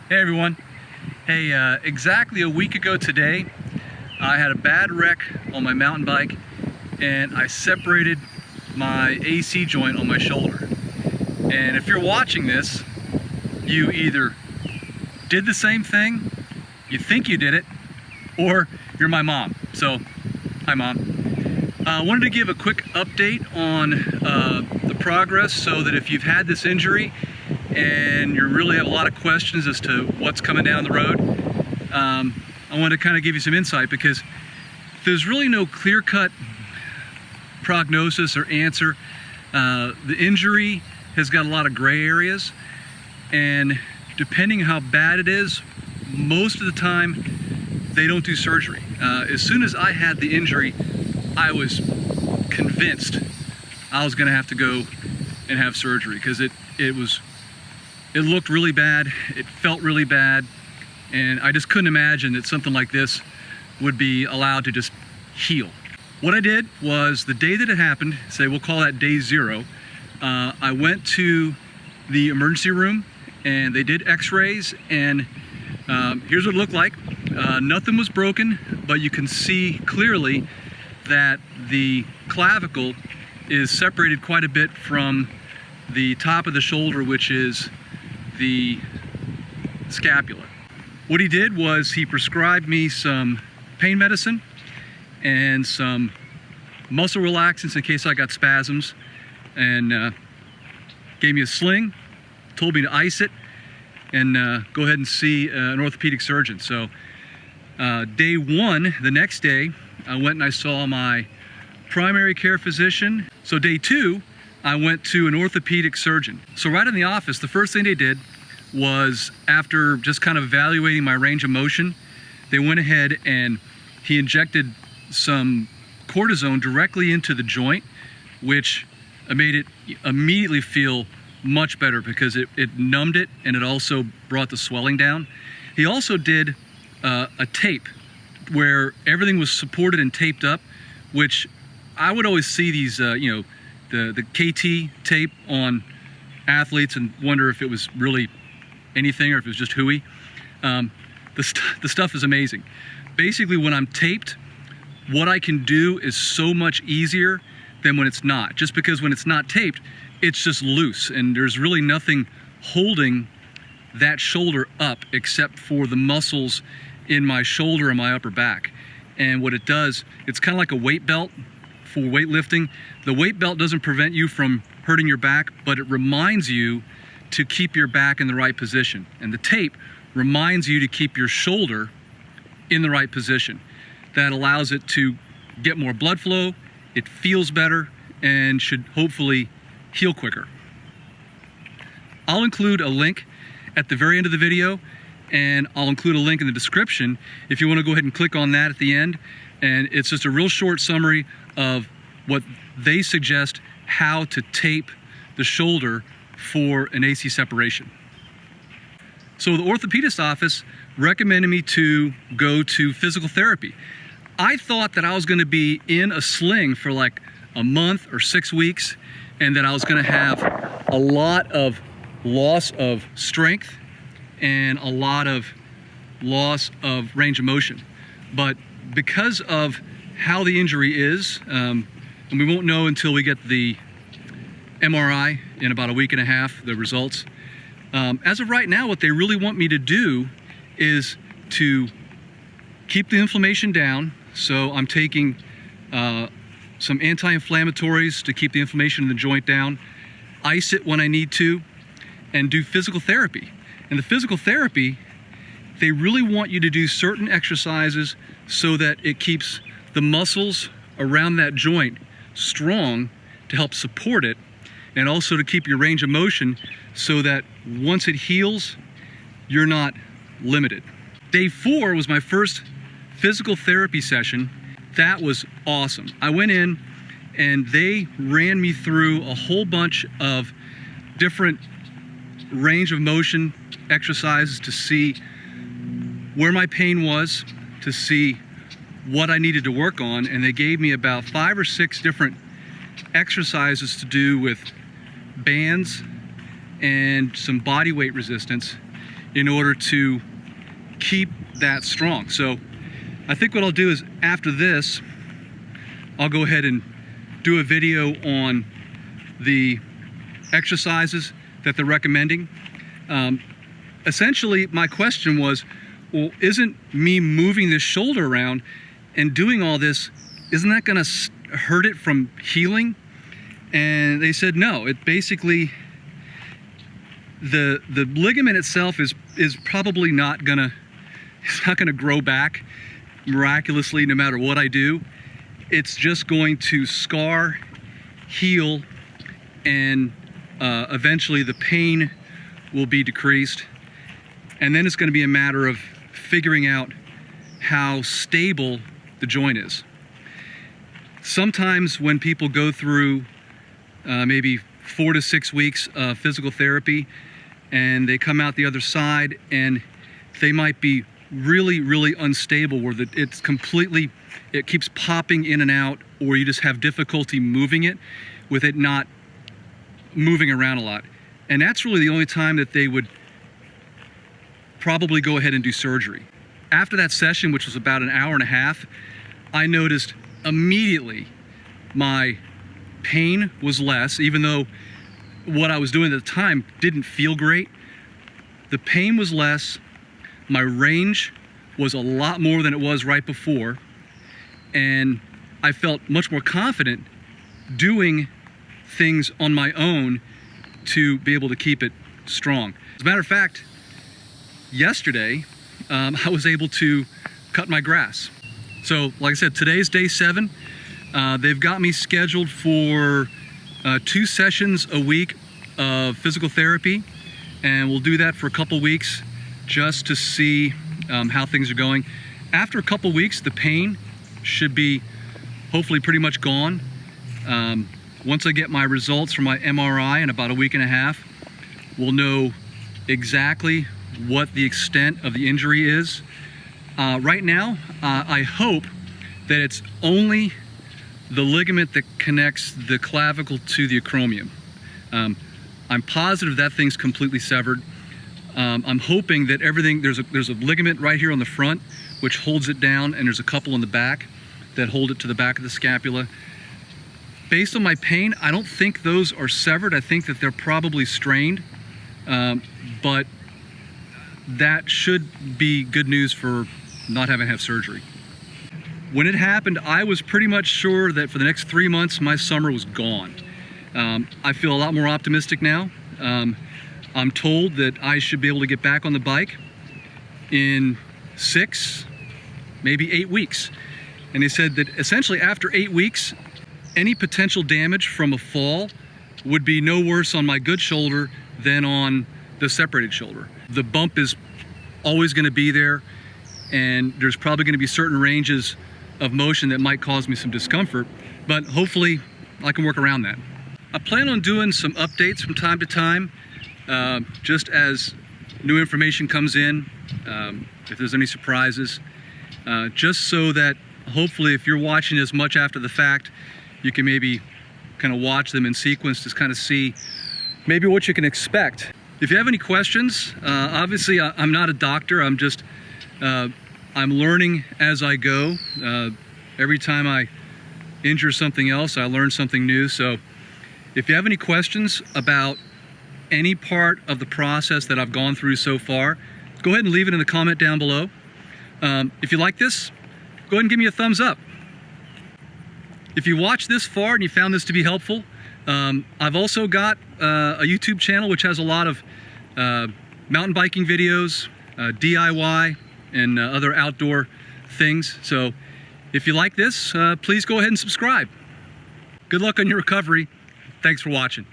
Hey everyone. Hey, exactly a week ago today, I had a bad wreck on my mountain bike and I separated my AC joint on my shoulder. And if you're watching this, you either did the same thing, you think you did it, or you're my mom. So, hi Mom. I wanted to give a quick update on the progress so that if you've had this injury and you really have a lot of questions as to what's coming down the road, I want to kind of give you some insight, because there's really no clear-cut prognosis or answer. The injury has got a lot of gray areas, and depending how bad it is, most of the time they don't do surgery. As soon as I had the injury, I was convinced I was going to have to go and have surgery, because it looked really bad, it felt really bad, and I just couldn't imagine that something like this would be allowed to just heal. What I did was, the day that it happened, say we'll call that day 0, I went to the emergency room and they did x-rays, and here's what it looked like. Nothing was broken, but you can see clearly that the clavicle is separated quite a bit from the top of the shoulder, which is the scapula. What he did was he prescribed me some pain medicine and some muscle relaxants in case I got spasms, and gave me a sling, told me to ice it, and go ahead and see an orthopedic surgeon. So day 1, the next day, I went and I saw my primary care physician. So day 2, I went to an orthopedic surgeon. So right in the office, the first thing they did was, after just kind of evaluating my range of motion, they went ahead and he injected some cortisone directly into the joint, which made it immediately feel much better, because it numbed it and it also brought the swelling down. He also did a tape where everything was supported and taped up, which I would always see these, the KT tape on athletes and wonder if it was really anything or if it was just hooey. The stuff is amazing. Basically, when I'm taped, what I can do is so much easier than when it's not. Just because when it's not taped, it's just loose and there's really nothing holding that shoulder up except for the muscles in my shoulder and my upper back. And what it does, it's kind of like a weight belt for weightlifting. The weight belt doesn't prevent you from hurting your back, but it reminds you to keep your back in the right position. And the tape reminds you to keep your shoulder in the right position. That allows it to get more blood flow, it feels better, and should hopefully heal quicker. I'll include a link at the very end of the video, and I'll include a link in the description if you want to go ahead and click on that at the end. And it's just a real short summary of what they suggest how to tape the shoulder for an AC separation. So the orthopedist office recommended me to go to physical therapy. I thought that I was going to be in a sling for like a month or 6 weeks, and that I was going to have a lot of loss of strength and a lot of loss of range of motion. But because of how the injury is, and we won't know until we get the MRI in about a week and a half, the results. As of right now, what they really want me to do is to keep the inflammation down. So I'm taking some anti-inflammatories to keep the inflammation in the joint down, ice it when I need to, and do physical therapy. And the physical therapy, they really want you to do certain exercises so that it keeps the muscles around that joint strong to help support it, and also to keep your range of motion so that once it heals, you're not limited. Day 4 was my first physical therapy session. That was awesome. I went in and they ran me through a whole bunch of different range of motion exercises to see where my pain was, to see what I needed to work on, and they gave me about 5 or 6 different exercises to do with bands and some body weight resistance in order to keep that strong. So I think what I'll do is after this, I'll go ahead and do a video on the exercises that they're recommending. Essentially, my question was, well, isn't me moving this shoulder around and doing all this, isn't that going to hurt it from healing? And they said no. It basically, the ligament itself is probably not gonna grow back miraculously no matter what I do. It's just going to scar, heal, and eventually the pain will be decreased. And then it's going to be a matter of figuring out how stable the joint is. Sometimes when people go through maybe 4 to 6 weeks of physical therapy and they come out the other side and they might be really, really unstable where it keeps popping in and out, or you just have difficulty moving it with it not moving around a lot. And that's really the only time that they would probably go ahead and do surgery. After that session, which was about an hour and a half, I noticed immediately my pain was less, even though what I was doing at the time didn't feel great. The pain was less, my range was a lot more than it was right before, and I felt much more confident doing things on my own to be able to keep it strong. As a matter of fact, yesterday, I was able to cut my grass. So, like I said, today's day 7. They've got me scheduled for 2 sessions a week of physical therapy, and we'll do that for a couple weeks just to see how things are going. After a couple weeks, the pain should be hopefully pretty much gone. Once I get my results from my MRI in about a week and a half, we'll know exactly what the extent of the injury is. Right now, I hope that it's only the ligament that connects the clavicle to the acromion. I'm positive that thing's completely severed. I'm hoping that everything, there's a ligament right here on the front which holds it down, and there's a couple in the back that hold it to the back of the scapula. Based on my pain, I don't think those are severed. I think that they're probably strained, but that should be good news for not having to have surgery. When it happened, I was pretty much sure that for the next 3 months, my summer was gone. I feel a lot more optimistic now. I'm told that I should be able to get back on the bike in 6, maybe 8 weeks. And they said that essentially after 8 weeks, any potential damage from a fall would be no worse on my good shoulder than on the separated shoulder. The bump is always going to be there, and there's probably going to be certain ranges of motion that might cause me some discomfort, but hopefully I can work around that. I plan on doing some updates from time to time, just as new information comes in, if there's any surprises, just so that hopefully if you're watching as much after the fact, you can maybe kind of watch them in sequence to kind of see maybe what you can expect. If you have any questions, obviously I'm not a doctor, I'm just, I'm learning as I go. Every time I injure something else, I learn something new. So if you have any questions about any part of the process that I've gone through so far, go ahead and leave it in the comment down below. If you like this, go ahead and give me a thumbs up. If you watched this far and you found this to be helpful, I've also got a YouTube channel which has a lot of mountain biking videos, DIY, and other outdoor things. So if you like this, please go ahead and subscribe. Good luck on your recovery. Thanks for watching.